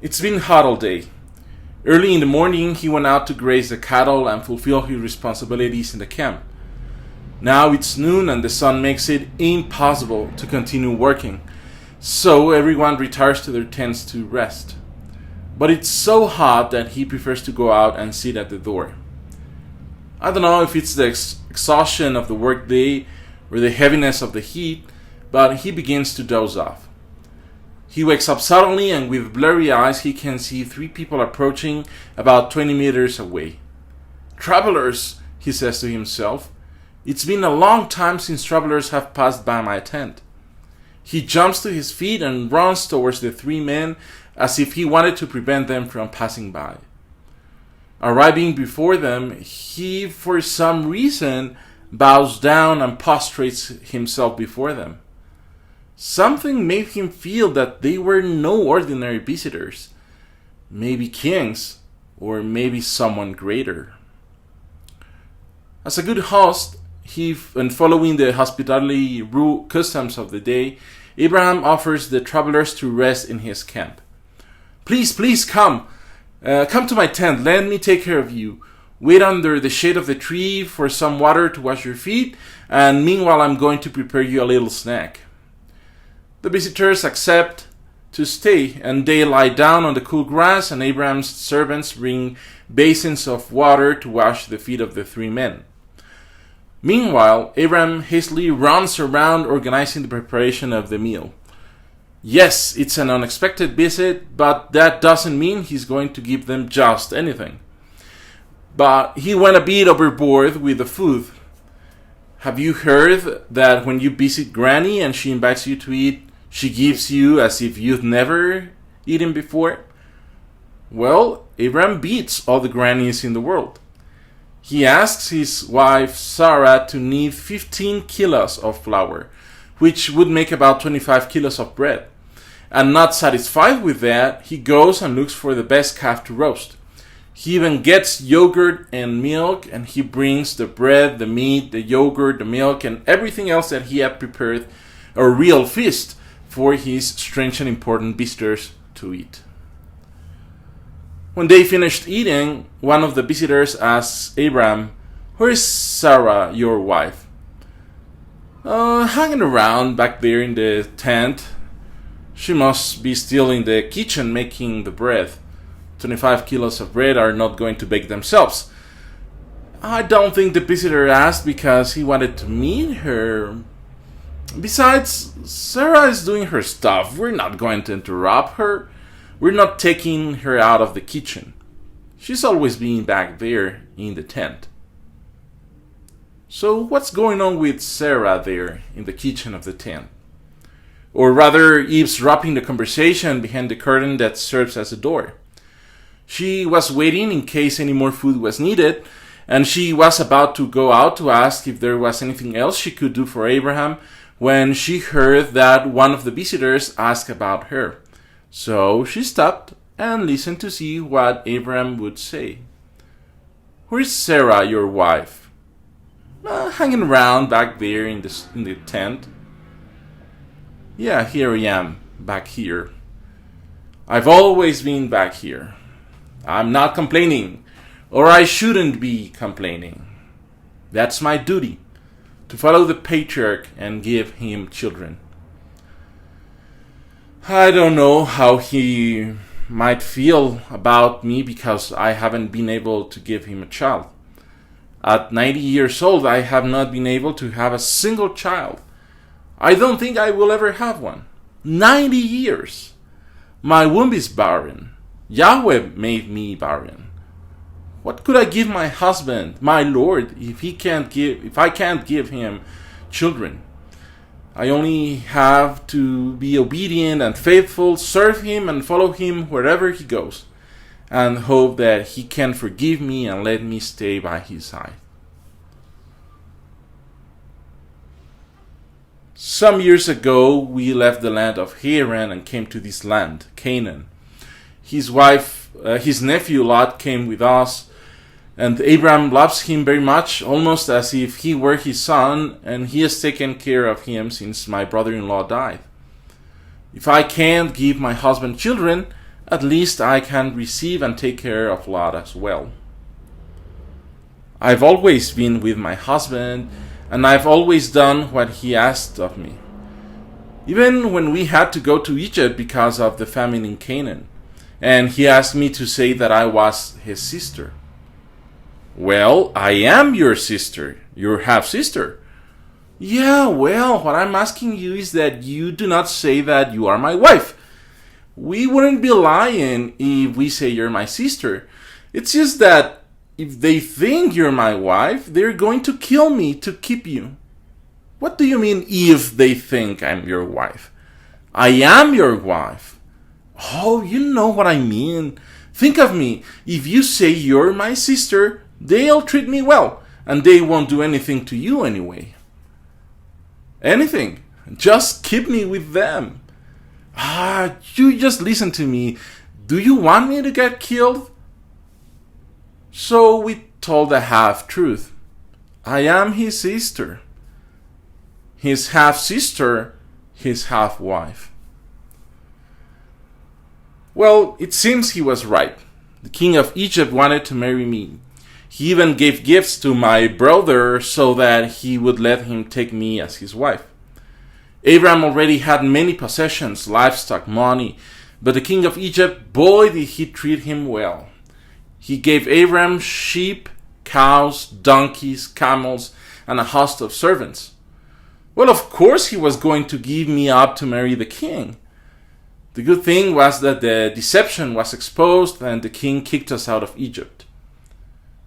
It's been hot all day. Early in the morning, he went out to graze the cattle and fulfill his responsibilities in the camp. Now it's noon and the sun makes it impossible to continue working, so everyone retires to their tents to rest. But it's so hot that he prefers to go out and sit at the door. I don't know if it's the exhaustion of the workday or the heaviness of the heat, but he begins to doze off. He wakes up suddenly, and with blurry eyes he can see 3 people approaching about 20 meters away. "Travelers," he says to himself. "It's been a long time since travelers have passed by my tent." He jumps to his feet and runs towards the 3 men as if he wanted to prevent them from passing by. Arriving before them, he, for some reason, bows down and prostrates himself before them. Something made him feel that they were no ordinary visitors. Maybe kings, or maybe someone greater. As a good host, and following the hospitality customs of the day, Abraham offers the travelers to rest in his camp. Please come. Come to my tent. Let me take care of you. Wait under the shade of the tree for some water to wash your feet, and meanwhile I'm going to prepare you a little snack." The visitors accept to stay, and they lie down on the cool grass, and Abraham's servants bring basins of water to wash the feet of the 3 men. Meanwhile, Abraham hastily runs around organizing the preparation of the meal. Yes, it's an unexpected visit, but that doesn't mean he's going to give them just anything. But he went a bit overboard with the food. Have you heard that when you visit Granny and she invites you to eat, she gives you as if you've never eaten before? Well, Abraham beats all the grannies in the world. He asks his wife Sarah to knead 15 kilos of flour, which would make about 25 kilos of bread. And not satisfied with that, he goes and looks for the best calf to roast. He even gets yogurt and milk, and he brings the bread, the meat, the yogurt, the milk, and everything else that he had prepared, a real feast for his strange and important visitors to eat. When they finished eating, one of the visitors asks Abraham, "Where is Sarah, your wife?" Hanging around back there in the tent. She must be still in the kitchen making the bread. 25 kilos of bread are not going to bake themselves. I don't think the visitor asked because he wanted to meet her. Besides, Sarah is doing her stuff. We're not going to interrupt her. We're not taking her out of the kitchen. She's always been back there in the tent. So what's going on with Sarah there in the kitchen of the tent? Or rather, eavesdropping the conversation behind the curtain that serves as a door. She was waiting in case any more food was needed, and she was about to go out to ask if there was anything else she could do for Abraham when she heard that one of the visitors asked about her. So she stopped and listened to see what Abraham would say. "Where's Sarah, your wife?" "Hanging around back there in the tent." "Yeah, here I am, back here. I've always been back here. I'm not complaining, or I shouldn't be complaining. That's my duty, to follow the patriarch and give him children." I don't know how he might feel about me because I haven't been able to give him a child. At 90 years old, I have not been able to have a single child. I don't think I will ever have one. 90 years. My womb is barren. Yahweh made me barren. What could I give my husband, my Lord, if I can't give him children? I only have to be obedient and faithful, serve him and follow him wherever he goes, and hope that he can forgive me and let me stay by his side. Some years ago, we left the land of Haran and came to this land, Canaan. His nephew Lot came with us, and Abraham loves him very much, almost as if he were his son, and he has taken care of him since my brother-in-law died. If I can't give my husband children, At least I can receive and take care of Lot as well. I've always been with my husband, and I've always done what he asked of me. Even when we had to go to Egypt because of the famine in Canaan, and he asked me to say that I was his sister. Well, I am your sister, your half-sister. Yeah, well, what I'm asking you is that you do not say that you are my wife. We wouldn't be lying if we say you're my sister. It's just that if they think you're my wife, they're going to kill me to keep you. What do you mean, if they think I'm your wife? I am your wife. Oh, you know what I mean. Think of me. If you say you're my sister, they'll treat me well, and they won't do anything to you anyway. Anything. Just keep me with them. You just listen to me. Do you want me to get killed? So we told the half-truth. I am his sister. His half-sister, his half-wife. Well, it seems he was right. The king of Egypt wanted to marry me. He even gave gifts to my brother so that he would let him take me as his wife. Abraham already had many possessions, livestock, money, but the king of Egypt, boy, did he treat him well. He gave Abraham sheep, cows, donkeys, camels, and a host of servants. Well, of course he was going to give me up to marry the king. The good thing was that the deception was exposed and the king kicked us out of Egypt.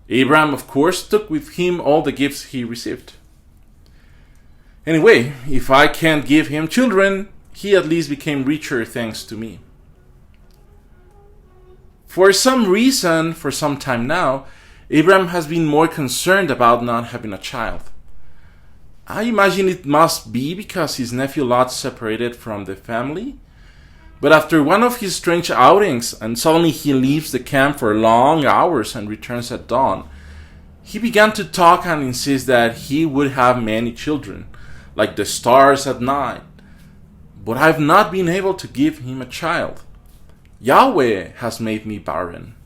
Abraham, of course, took with him all the gifts he received. Anyway, if I can't give him children, he at least became richer thanks to me. For some reason, for some time now, Abraham has been more concerned about not having a child. I imagine it must be because his nephew Lot separated from the family. But after one of his strange outings, and suddenly he leaves the camp for long hours and returns at dawn, he began to talk and insist that he would have many children, like the stars at night. But I've not been able to give him a child. Yahweh has made me barren.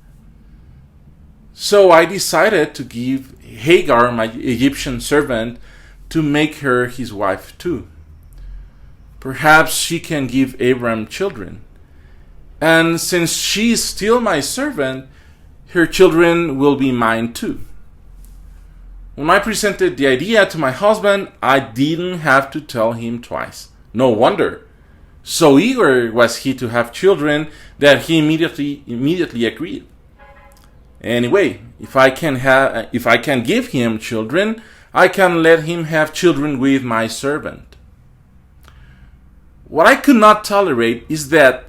So I decided to give Hagar, my Egyptian servant, to make her his wife too. Perhaps she can give Abraham children. And since she is still my servant, her children will be mine too. When I presented the idea to my husband, I didn't have to tell him twice. No wonder. So eager was he to have children that he immediately agreed. Anyway, if I can give him children, I can let him have children with my servant. What I could not tolerate is that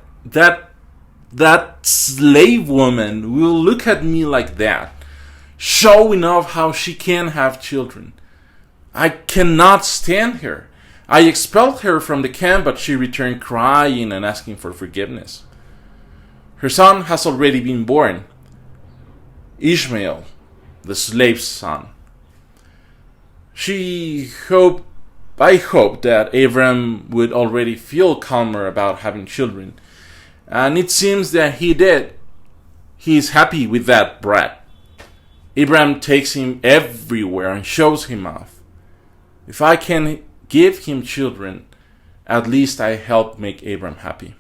slave woman will look at me like that, showing off how she can have children. I cannot stand her. I expelled her from the camp, but she returned crying and asking for forgiveness. Her son has already been born, Ishmael, the slave's son. I hoped that Abraham would already feel calmer about having children, and it seems that he did. He is happy with that brat. Abraham takes him everywhere and shows him off. If I can give him children, at least I help make Abraham happy.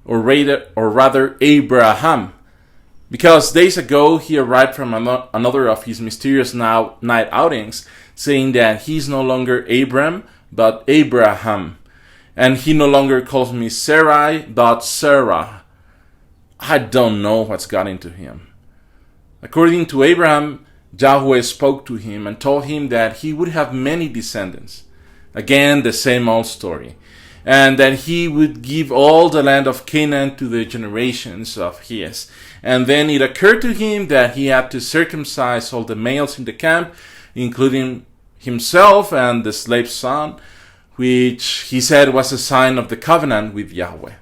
Or rather Abraham, because days ago he arrived from another of his mysterious night outings, saying that he's no longer Abram, but Abraham, and he no longer calls me Sarai, but Sarah. I don't know what's got into him. According to Abraham, Yahweh spoke to him and told him that he would have many descendants. Again, the same old story. And that he would give all the land of Canaan to the generations of his. And then it occurred to him that he had to circumcise all the males in the camp, including himself and the slave's son, which he said was a sign of the covenant with Yahweh.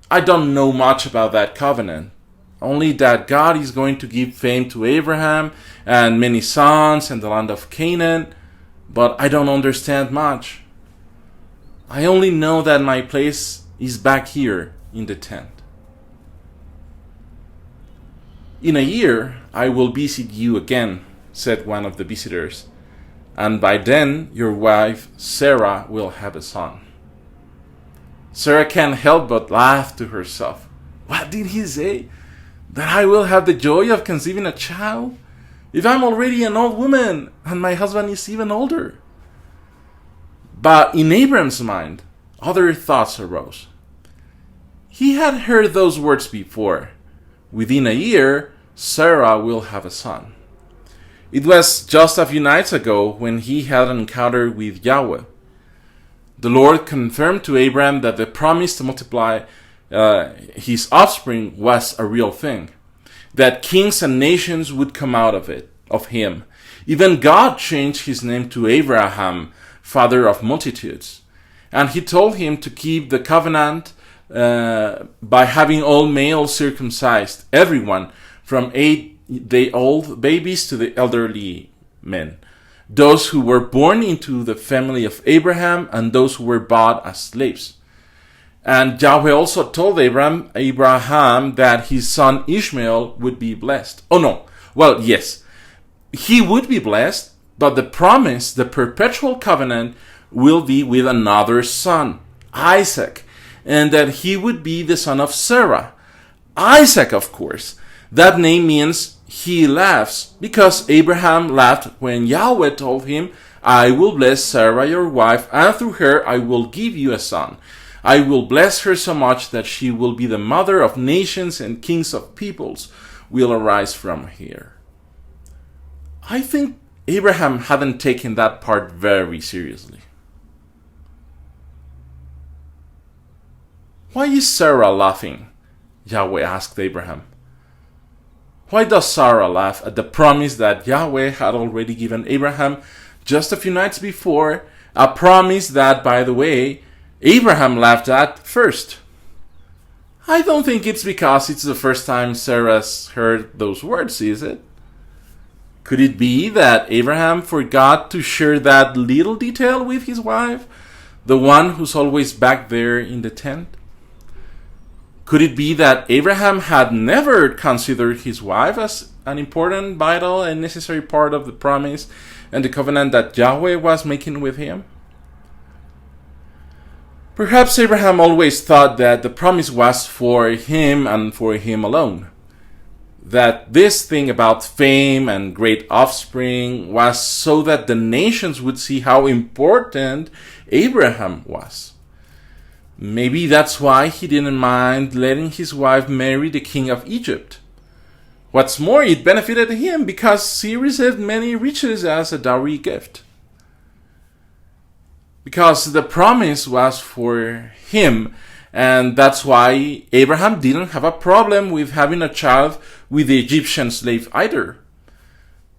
I don't know much about that covenant, only that God is going to give fame to Abraham and many sons and the land of Canaan, but I don't understand much. I only know that my place is back here in the tent. "In a year I will visit you again," said one of the visitors, "and by then your wife Sarah will have a son." Sarah can't help but laugh to herself. What did he say? That I will have the joy of conceiving a child? If I'm already an old woman and my husband is even older. But in Abram's mind, other thoughts arose. He had heard those words before. Within a year, Sarah will have a son. It was just a few nights ago when he had an encounter with Yahweh. The Lord confirmed to Abram that the promise to multiply his offspring was a real thing, that kings and nations would come out of him. Even God changed his name to Abraham, father of multitudes. And he told him to keep the covenant by having all males circumcised, everyone from 8-day-old babies to the elderly men, those who were born into the family of Abraham and those who were bought as slaves. And Yahweh also told Abraham that his son Ishmael would be blessed. Oh no, well, yes, he would be blessed, but the promise, the perpetual covenant, will be with another son, Isaac, and that he would be the son of Sarah. Isaac, of course, that name means he laughs, because Abraham laughed when Yahweh told him, "I will bless Sarah your wife, and through her I will give you a son. I will bless her so much that she will be the mother of nations, and kings of peoples will arise from her." I think Abraham hadn't taken that part very seriously. "Why is Sarah laughing?" Yahweh asked Abraham. Why does Sarah laugh at the promise that Yahweh had already given Abraham just a few nights before, a promise that, by the way, Abraham laughed at first? I don't think it's because it's the first time Sarah's heard those words, is it? Could it be that Abraham forgot to share that little detail with his wife, the one who's always back there in the tent? Could it be that Abraham had never considered his wife as an important, vital, and necessary part of the promise and the covenant that Yahweh was making with him? Perhaps Abraham always thought that the promise was for him and for him alone. That this thing about fame and great offspring was so that the nations would see how important Abraham was. Maybe that's why he didn't mind letting his wife marry the king of Egypt. What's more, it benefited him because he received many riches as a dowry gift. Because the promise was for him, and that's why Abraham didn't have a problem with having a child with the Egyptian slave either.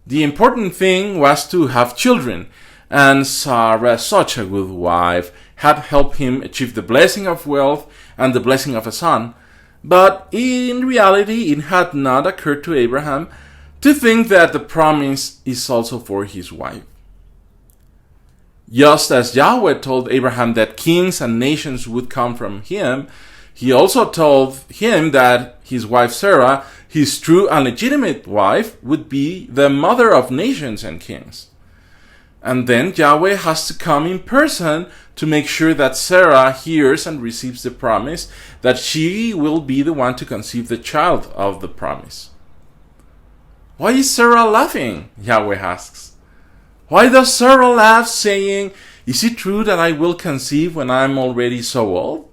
The important thing was to have children, and Sarah, such a good wife, had helped him achieve the blessing of wealth and the blessing of a son. But in reality, it had not occurred to Abraham to think that the promise is also for his wife. Just as Yahweh told Abraham that kings and nations would come from him, he also told him that his wife Sarah, his true and legitimate wife, would be the mother of nations and kings. And then Yahweh has to come in person to make sure that Sarah hears and receives the promise, that she will be the one to conceive the child of the promise. Why is Sarah laughing? Yahweh asks. Why does Sarah laugh, saying, "Is it true that I will conceive when I am already so old?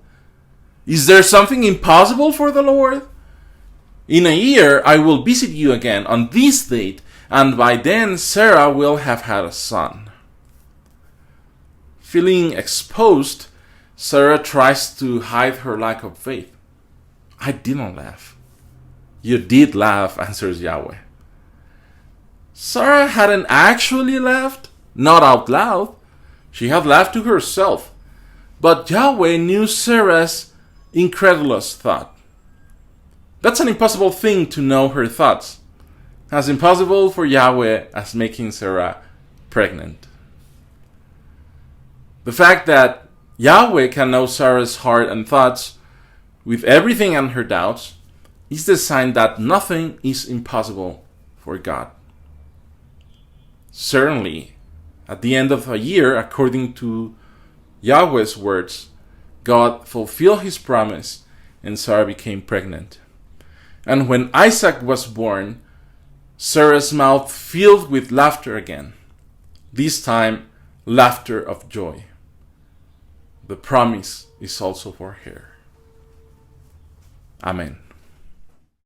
Is there something impossible for the Lord? In a year I will visit you again on this date, and by then Sarah will have had a son." Feeling exposed, Sarah tries to hide her lack of faith. "I didn't laugh." "You did laugh," answers Yahweh. Sarah hadn't actually laughed, not out loud. She had laughed to herself. But Yahweh knew Sarah's incredulous thought. That's an impossible thing to know her thoughts. As impossible for Yahweh as making Sarah pregnant. The fact that Yahweh can know Sarah's heart and thoughts with everything and her doubts, is the sign that nothing is impossible for God. Certainly, at the end of a year, according to Yahweh's words, God fulfilled his promise and Sarah became pregnant. And when Isaac was born, Sarah's mouth filled with laughter again, this time laughter of joy. The promise is also for her. Amen.